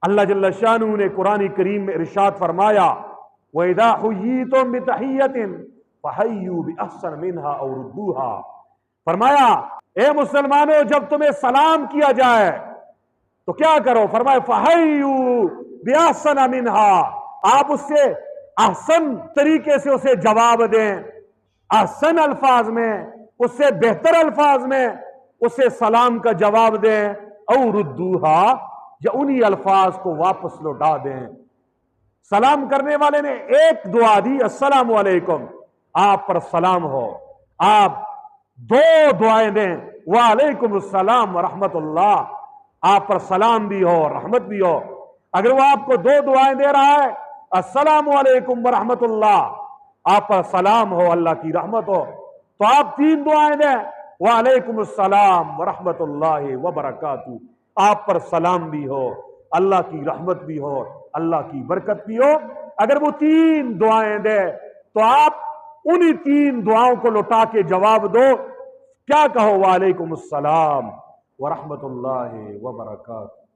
اللہ جل شانہ نے قرآن کریم میں ارشاد فرمایا وَإِذَا حُيِّيتُم بِتَحِيَّةٍ فَحَيُّوا بِأَحْسَنَ مِنْهَا أَوْ رُدُّوهَا، فرمایا اے مسلمانوں جب تمہیں سلام کیا جائے تو کیا کرو؟ فرمایا فَحَيُّوا بِأَحْسَنَ مِنْهَا، آپ اس سے احسن طریقے سے اسے جواب دیں، احسن الفاظ میں، اس سے بہتر الفاظ میں اسے سلام کا جواب دیں، او ردوہا، یا انہی الفاظ کو واپس لوٹا دیں۔ سلام کرنے والے نے ایک دعا دی السلام علیکم، آپ پر سلام ہو، آپ دو دعائیں دیں وعلیکم السلام ورحمت اللہ، آپ پر سلام بھی ہو رحمت بھی ہو۔ اگر وہ آپ کو دو دعائیں دے رہا ہے السلام علیکم ورحمت اللہ، آپ پر سلام ہو اللہ کی رحمت ہو، تو آپ تین دعائیں دیں وعلیکم السلام ورحمت اللہ وبرکاتہ، آپ پر سلام بھی ہو اللہ کی رحمت بھی ہو اللہ کی برکت بھی ہو۔ اگر وہ تین دعائیں دے تو آپ انہی تین دعاؤں کو لوٹا کے جواب دو، کیا کہو؟ وعلیکم السلام ورحمت اللہ وبرکاتہ۔